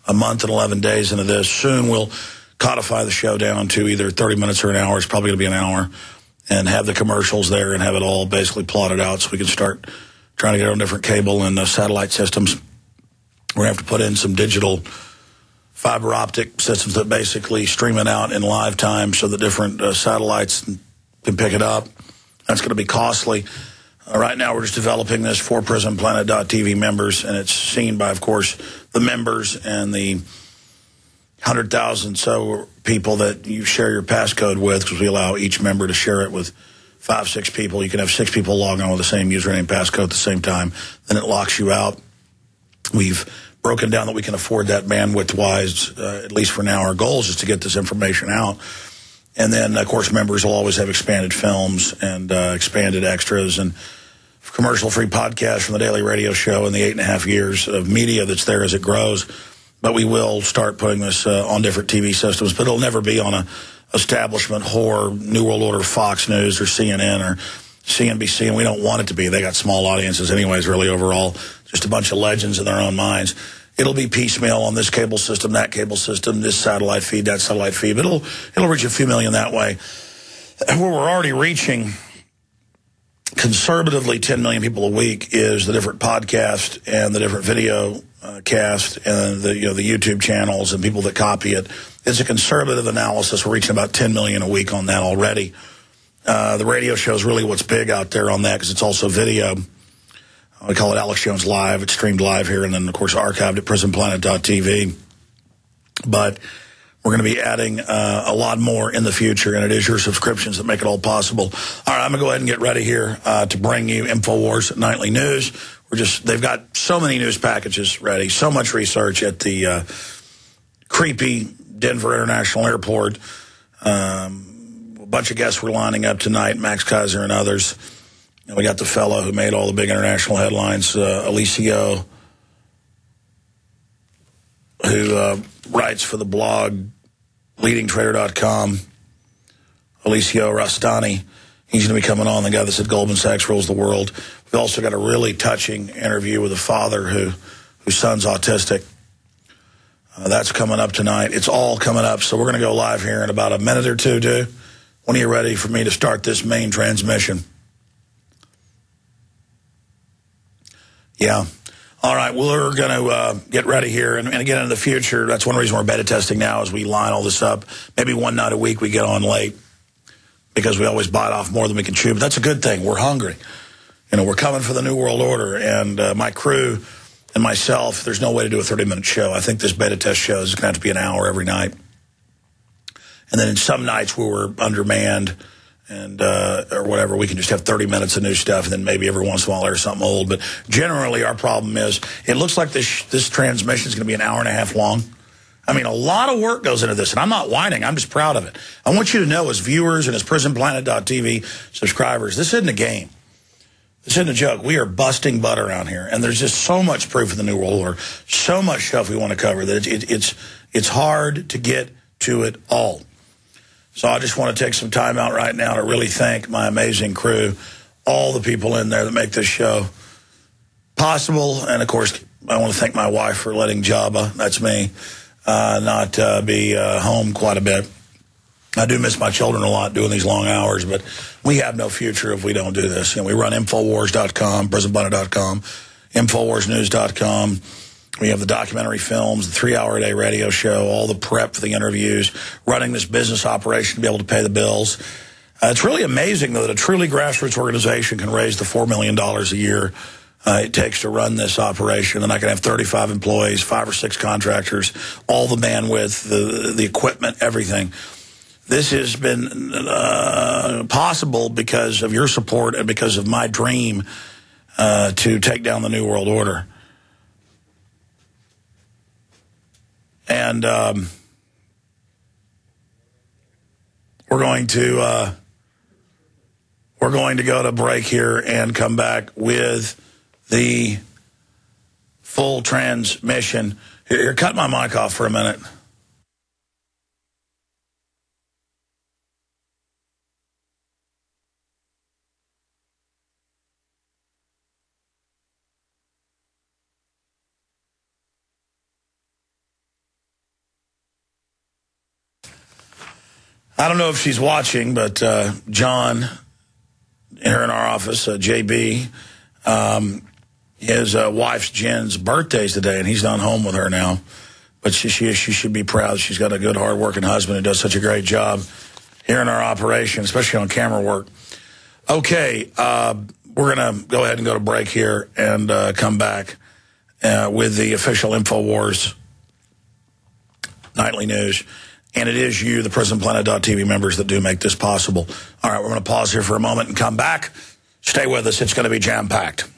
a month and 11 days into this. Soon we'll codify the show down to either 30 minutes or an hour. It's probably going to be an hour. And have the commercials there and have it all basically plotted out so we can start trying to get on different cable and satellite systems. We're going to have to put in some digital fiber optic systems that basically stream it out in live time so that different satellites can pick it up. That's going to be costly. Right now we're just developing this for PrisonPlanet.tv members, and it's seen by, of course, the members and the 100,000 so people that you share your passcode with, because we allow each member to share it with 5, 6 people. You can have 6 people log on with the same username passcode at the same time. Then it locks you out. We've broken down that we can afford that bandwidth-wise, at least for now. Our goal is just to get this information out. And then, of course, members will always have expanded films and expanded extras and commercial-free podcasts from the Daily Radio Show and the 8.5 years of media that's there as it grows. But we will start putting this on different TV systems, but it'll never be on a establishment whore, New World Order, Fox News, or CNN, or CNBC, and we don't want it to be. They got small audiences anyways, really, overall. Just a bunch of legends in their own minds. It'll be piecemeal on this cable system, that cable system, this satellite feed, that satellite feed, but it'll reach a few million that way. Where we're already reaching conservatively 10 million people a week is the different podcasts and the different video cast and the YouTube channels and people that copy it. It's a conservative analysis. We're reaching about 10 million a week on that already. The radio show is really what's big out there on that because it's also video. We call it Alex Jones Live. It's streamed live here and then, of course, archived at PrisonPlanet.tv. But we're going to be adding a lot more in the future, and it is your subscriptions that make it all possible. All right, I'm going to go ahead and get ready here to bring you Infowars Nightly News. They've got so many news packages ready, so much research at the creepy Denver International Airport. A bunch of guests were lining up tonight, Max Kaiser and others. And we got the fellow who made all the big international headlines, Alicio, who writes for the blog leadingtrader.com, Alicio Rastani. He's going to be coming on, the guy that said Goldman Sachs rules the world. We've also got a really touching interview with a father whose son's autistic. That's coming up tonight. It's all coming up, so we're going to go live here in about a minute or two, dude. When are you ready for me to start this main transmission? Yeah. All right, we're going to get ready here. And again, in the future, that's one reason we're beta testing now is we line all this up. Maybe one night a week we get on late because we always bite off more than we can chew. But that's a good thing. We're hungry. We're coming for the New World Order. And my crew and myself, there's no way to do a 30-minute show. I think this beta test show is going to have to be an hour every night. And then in some nights where we're undermanned and or whatever, we can just have 30 minutes of new stuff, and then maybe every once in a while there's something old. But generally our problem is it looks like this transmission is going to be an hour and a half long. I mean, a lot of work goes into this, and I'm not whining. I'm just proud of it. I want you to know, as viewers and as PrisonPlanet.tv subscribers, this isn't a game. This isn't a joke. We are busting butt around here, and there's just so much proof of the New World Order, so much stuff we want to cover that it's hard to get to it all. So I just want to take some time out right now to really thank my amazing crew, all the people in there that make this show possible. And, of course, I want to thank my wife for letting Jabba, that's me, not be home quite a bit. I do miss my children a lot doing these long hours, but we have no future if we don't do this. We run Infowars.com, PrisonPlanet.com, InfowarsNews.com. We have the documentary films, the 3-hour-a-day radio show, all the prep for the interviews, running this business operation to be able to pay the bills. It's really amazing, though, that a truly grassroots organization can raise the $4 million a year it takes to run this operation. And I can have 35 employees, 5 or 6 contractors, all the bandwidth, the equipment, everything. This has been possible because of your support and because of my dream to take down the New World Order. And we're going to go to break here and come back with the full transmission. Here, cut my mic off for a minute. I don't know if she's watching, but John, here in our office, JB, his wife's Jen's birthday's today, and he's not home with her now. But she should be proud. She's got a good, hard-working husband who does such a great job here in our operation, especially on camera work. Okay, we're going to go ahead and go to break here and come back with the official InfoWars Nightly News. And it is you, the PrisonPlanet.tv members, that do make this possible. All right, we're going to pause here for a moment and come back. Stay with us. It's going to be jam-packed.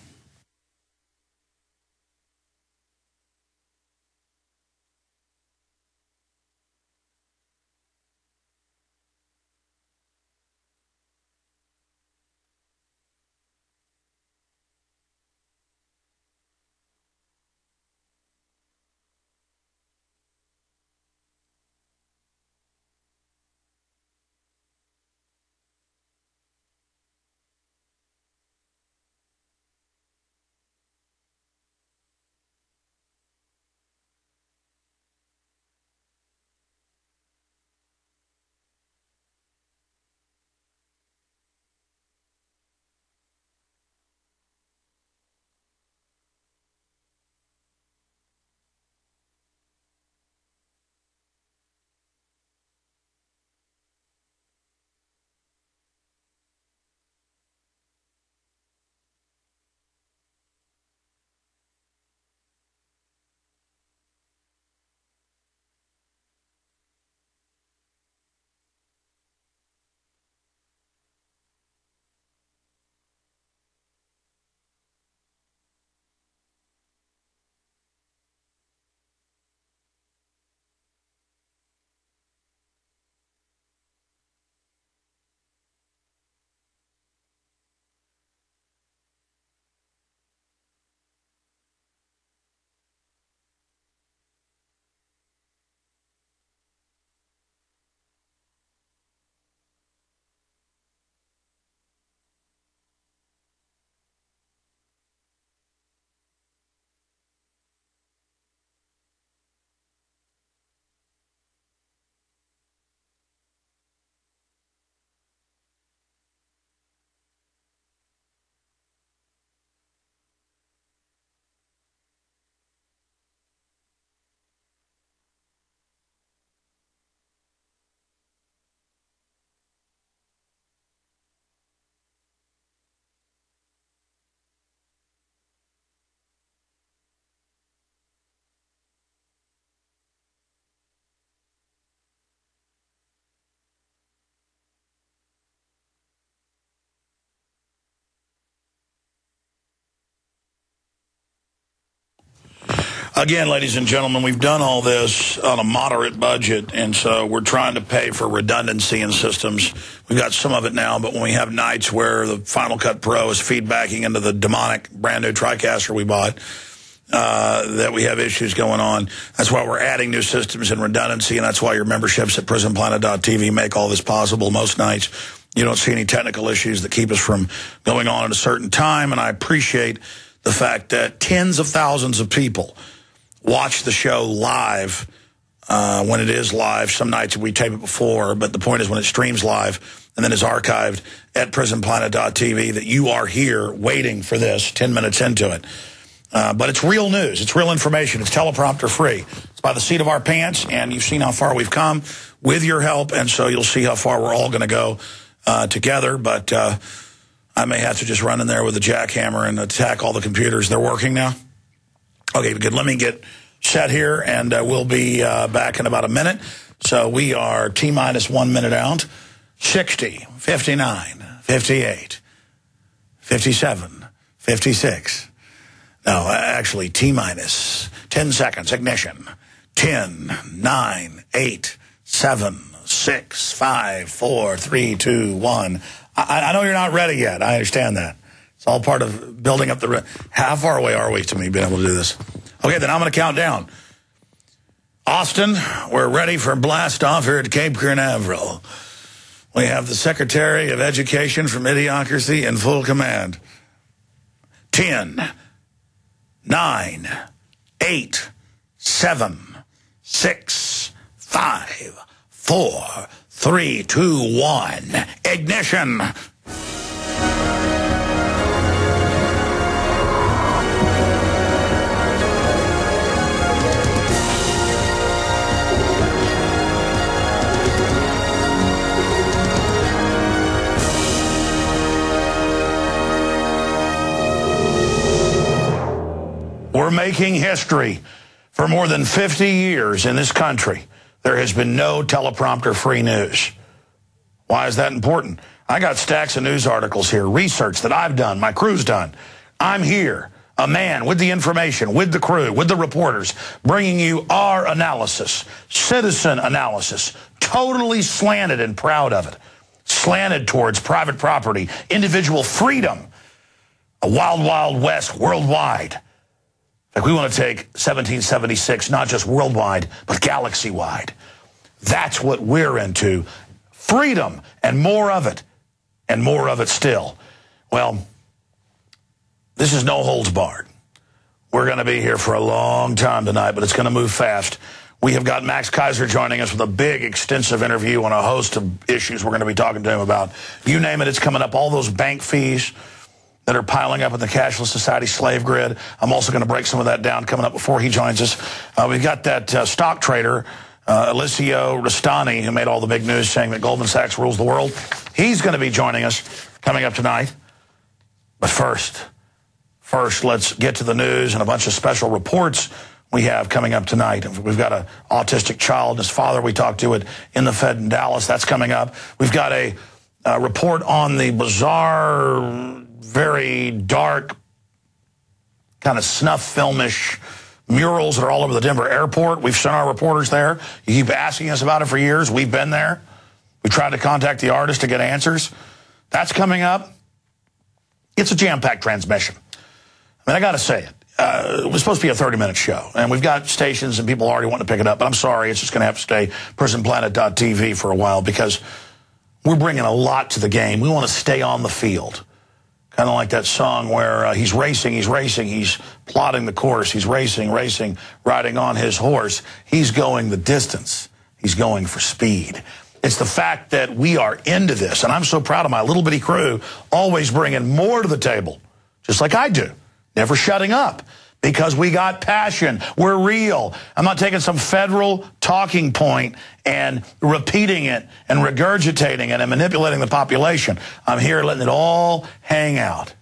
Again, ladies and gentlemen, we've done all this on a moderate budget, and so we're trying to pay for redundancy in systems. We've got some of it now, but when we have nights where the Final Cut Pro is feedbacking into the demonic brand-new TriCaster we bought, that we have issues going on. That's why we're adding new systems and redundancy, and that's why your memberships at PrisonPlanet.tv make all this possible. Most nights, you don't see any technical issues that keep us from going on at a certain time, and I appreciate the fact that tens of thousands of people watch the show live when it is live. Some nights we tape it before, but the point is when it streams live and then is archived at PrisonPlanet.tv that you are here waiting for this 10 minutes into it. But it's real news. It's real information. It's teleprompter free. It's by the seat of our pants, and you've seen how far we've come with your help, and so you'll see how far we're all going to go together. But I may have to just run in there with a jackhammer and attack all the computers. They're working now? Okay, good. Let me get set here, and we'll be back in about a minute. So we are T-minus 1 minute out. 60, 59, 58, 57, 56. No, actually, T-minus 10 seconds. Ignition. 10, 9, 8, 7, 6, 5, 4, 3, 2, 1. I know you're not ready yet. I understand that. It's all part of building up the... How far away are we to me being able to do this? Okay, then I'm going to count down. Austin, we're ready for blast off here at Cape Canaveral. We have the Secretary of Education from Idiocracy in full command. 10, 9, 8, 7, 6, 5, 4, 3, 2, 1, ignition. We're making history. For more than 50 years in this country, there has been no teleprompter-free news. Why is that important? I got stacks of news articles here, research that I've done, my crew's done. I'm here, a man with the information, with the crew, with the reporters, bringing you our analysis, citizen analysis, totally slanted and proud of it, slanted towards private property, individual freedom, a wild, wild west worldwide. Like we want to take 1776, not just worldwide, but galaxy-wide. That's what we're into. Freedom and more of it still. Well, this is no holds barred. We're going to be here for a long time tonight, but it's going to move fast. We have got Max Kaiser joining us with a big, extensive interview on a host of issues we're going to be talking to him about. You name it, it's coming up. All those bank fees that are piling up in the cashless society slave grid. I'm also going to break some of that down coming up before he joins us. We've got that stock trader, Alessio Rastani, who made all the big news saying that Goldman Sachs rules the world. He's going to be joining us coming up tonight. But first, let's get to the news and a bunch of special reports we have coming up tonight. We've got an autistic child and his father we talked to in the Fed in Dallas. That's coming up. We've got a report on the bizarre, very dark, kind of snuff filmish murals that are all over the Denver airport. We've sent our reporters there. You keep asking us about it for years. We've been there. We tried to contact the artist to get answers. That's coming up. It's a jam-packed transmission. I mean, I got to say it. It was supposed to be a 30-minute show, and we've got stations and people already wanting to pick it up, but I'm sorry, it's just going to have to stay prisonplanet.tv for a while because we're bringing a lot to the game. We want to stay on the field. Kind of like that song where he's racing, he's plotting the course, he's racing, riding on his horse. He's going the distance. He's going for speed. It's the fact that we are into this, and I'm so proud of my little bitty crew, always bringing more to the table, just like I do. Never shutting up, because we got passion. We're real. I'm not taking some federal talking point and repeating it and regurgitating it and manipulating the population. I'm here letting it all hang out.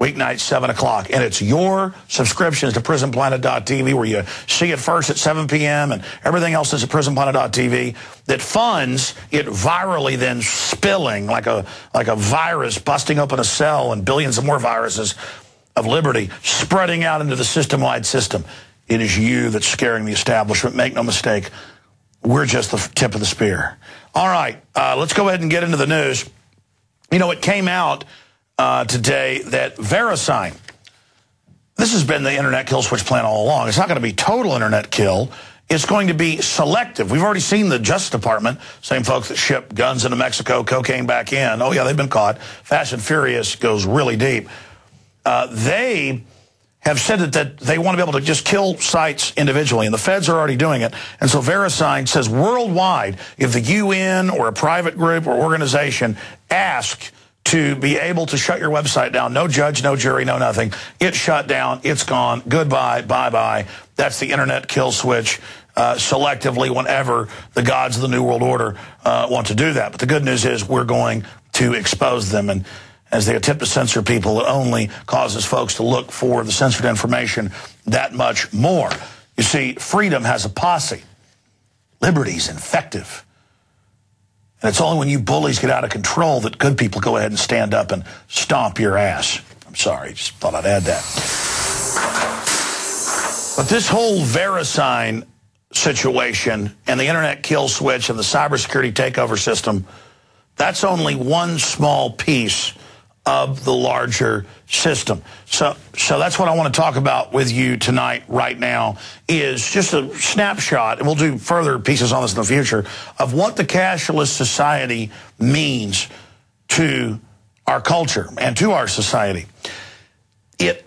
Weeknight, 7 o'clock. And it's your subscriptions to prisonplanet.tv where you see it first at 7 p.m. and everything else is at prisonplanet.tv that funds it virally then spilling like a virus busting open a cell and billions of more viruses of liberty spreading out into the system-wide system. It is you that's scaring the establishment. Make no mistake. We're just the tip of the spear. All right, let's go ahead and get into the news. You know, it came out today that VeriSign, this has been the internet kill switch plan all along. It's not going to be total internet kill. It's going to be selective. We've already seen the Justice Department, same folks that ship guns into Mexico, cocaine back in. Oh, yeah, they've been caught. Fast and Furious goes really deep. They have said that they want to be able to just kill sites individually, and the feds are already doing it. And so VeriSign says worldwide, if the UN or a private group or organization ask to be able to shut your website down, no judge, no jury, no nothing, it's shut down, it's gone, goodbye, bye-bye. That's the internet kill switch selectively whenever the gods of the New World Order want to do that. But the good news is we're going to expose them, and as they attempt to censor people, it only causes folks to look for the censored information that much more. You see, freedom has a posse. Liberty's infective. And it's only when you bullies get out of control that good people go ahead and stand up and stomp your ass. I'm sorry, just thought I'd add that. But this whole VeriSign situation and the internet kill switch and the cybersecurity takeover system, that's only one small piece of the larger system. So that's what I want to talk about with you tonight, right now, is just a snapshot, and we'll do further pieces on this in the future, of what the cashless society means to our culture and to our society.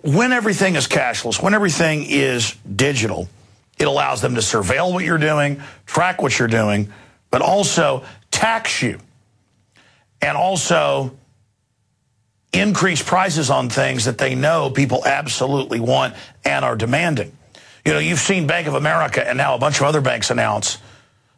When everything is cashless, when everything is digital, it allows them to surveil what you're doing, track what you're doing, but also tax you and also increase prices on things that they know people absolutely want and are demanding. You know, you've seen Bank of America and now a bunch of other banks announce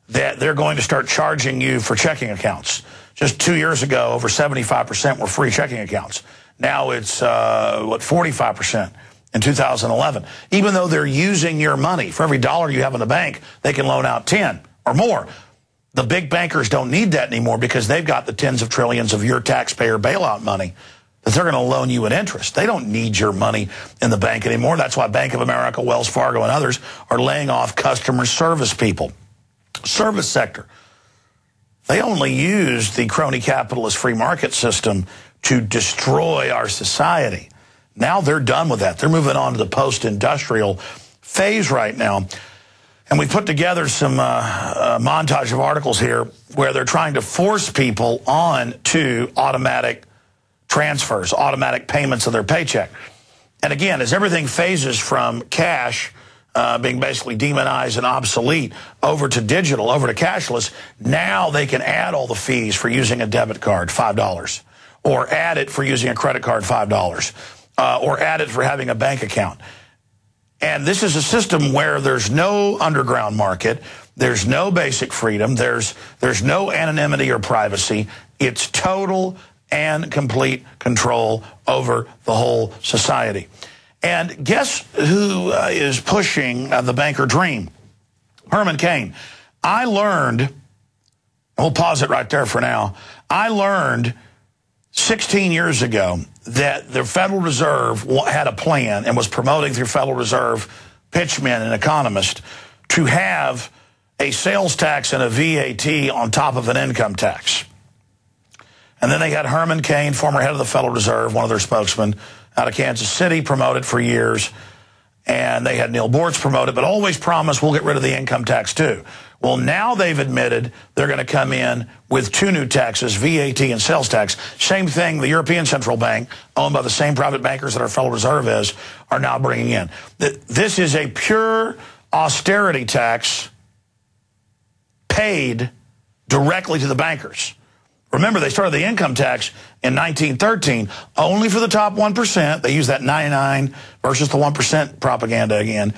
that they're going to start charging you for checking accounts. Just 2 years ago, over 75% were free checking accounts. Now it's, 45% in 2011. Even though they're using your money, for every dollar you have in the bank, they can loan out 10 or more. The big bankers don't need that anymore because they've got the tens of trillions of your taxpayer bailout money that they're going to loan you at interest. They don't need your money in the bank anymore. That's why Bank of America, Wells Fargo, and others are laying off customer service people. Service sector. They only use the crony capitalist free market system to destroy our society. Now they're done with that. They're moving on to the post-industrial phase right now. And we put together some montage of articles here where they're trying to force people on to automatic transfers, automatic payments of their paycheck. And again, as everything phases from cash being basically demonized and obsolete over to digital, over to cashless, now they can add all the fees for using a debit card, $5, or add it for using a credit card, $5, or add it for having a bank account. And this is a system where there's no underground market, there's no basic freedom, there's no anonymity or privacy. It's total and complete control over the whole society. And guess who is pushing the banker dream? Herman Cain. I learned, we'll pause it right there for now. I learned 16 years ago that the Federal Reserve had a plan and was promoting through Federal Reserve pitchmen and economists to have a sales tax and a VAT on top of an income tax. And then they had Herman Cain, former head of the Federal Reserve, one of their spokesmen, out of Kansas City, promoted for years. And they had Neil Bortz promoted, but always promised we'll get rid of the income tax too. Well, now they've admitted they're going to come in with two new taxes, VAT and sales tax. Same thing the European Central Bank, owned by the same private bankers that our Federal Reserve is, are now bringing in. This is a pure austerity tax paid directly to the bankers. Remember, they started the income tax in 1913 only for the top 1%. They used that 99 versus the 1% propaganda again.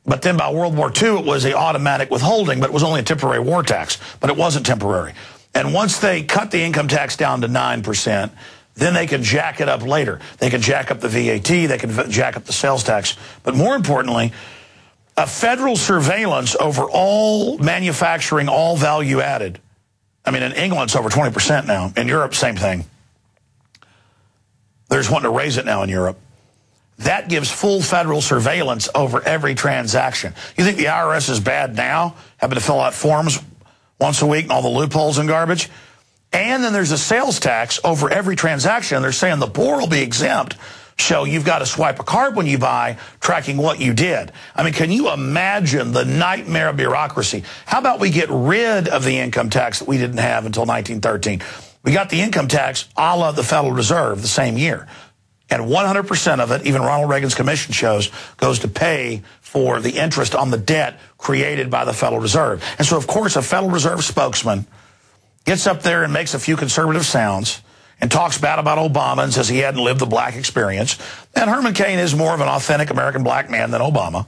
But then by World War II, it was an automatic withholding, but it was only a temporary war tax. But it wasn't temporary. And once they cut the income tax down to 9%, then they could jack it up later. They could jack up the VAT. They could jack up the sales tax. But more importantly, a federal surveillance over all manufacturing, all value added. I mean, in England, it's over 20% now. In Europe, same thing. They're just wanting to raise it now in Europe. That gives full federal surveillance over every transaction. You think the IRS is bad now, having to fill out forms once a week and all the loopholes and garbage? And then there's a sales tax over every transaction. They're saying the poor will be exempt. So you've got to swipe a card when you buy, tracking what you did. I mean, can you imagine the nightmare of bureaucracy? How about we get rid of the income tax that we didn't have until 1913? We got the income tax a la the Federal Reserve the same year. And 100% of it, even Ronald Reagan's commission shows, goes to pay for the interest on the debt created by the Federal Reserve. And so, of course, a Federal Reserve spokesman gets up there and makes a few conservative sounds and talks bad about Obama and says he hadn't lived the black experience. And Herman Cain is more of an authentic American black man than Obama.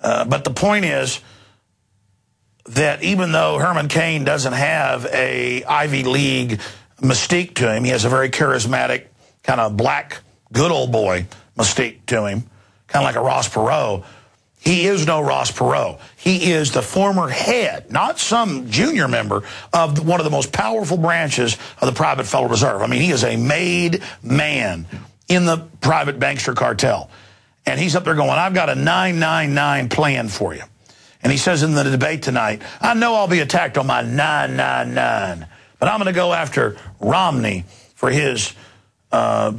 But the point is that even though Herman Cain doesn't have a Ivy League mystique to him, he has a very charismatic, kind of black, good old boy mystique to him, kind of like a Ross Perot. He is no Ross Perot. He is the former head, not some junior member, of one of the most powerful branches of the private Federal Reserve. I mean, he is a made man in the private bankster cartel. And he's up there going, I've got a 999 plan for you. And he says in the debate tonight, I know I'll be attacked on my 999, but I'm going to go after Romney for his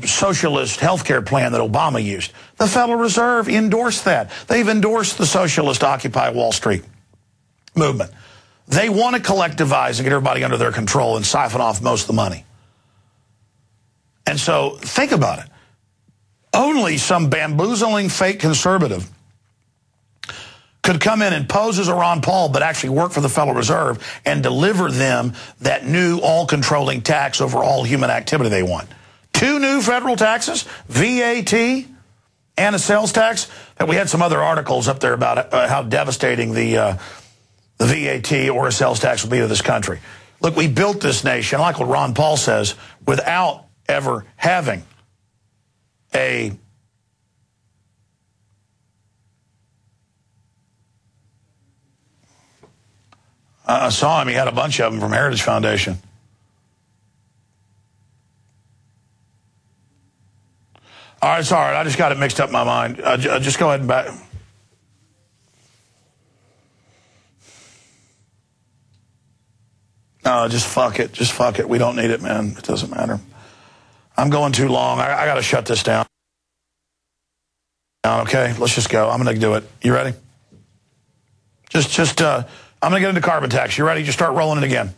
socialist health care plan that Obama used. The Federal Reserve endorsed that. They've endorsed the socialist Occupy Wall Street movement. They want to collectivize and get everybody under their control and siphon off most of the money. And so think about it. Only some bamboozling fake conservative could come in and pose as a Ron Paul, but actually work for the Federal Reserve and deliver them that new all-controlling tax over all human activity they want. 2 new federal taxes, VAT and a sales tax. And we had some other articles up there about how devastating the VAT or a sales tax will be to this country. Look, we built this nation, like what Ron Paul says, without ever having a I saw him. He had a bunch of them from Heritage Foundation. All right, it's all right. I just got it mixed up in my mind. Just go ahead and back. No, just fuck it. Just fuck it. We don't need it, man. It doesn't matter. I'm going too long. I got to shut this down. Okay, let's just go. I'm going to do it. You ready? I'm going to get into carbon tax. You ready? Just start rolling it again.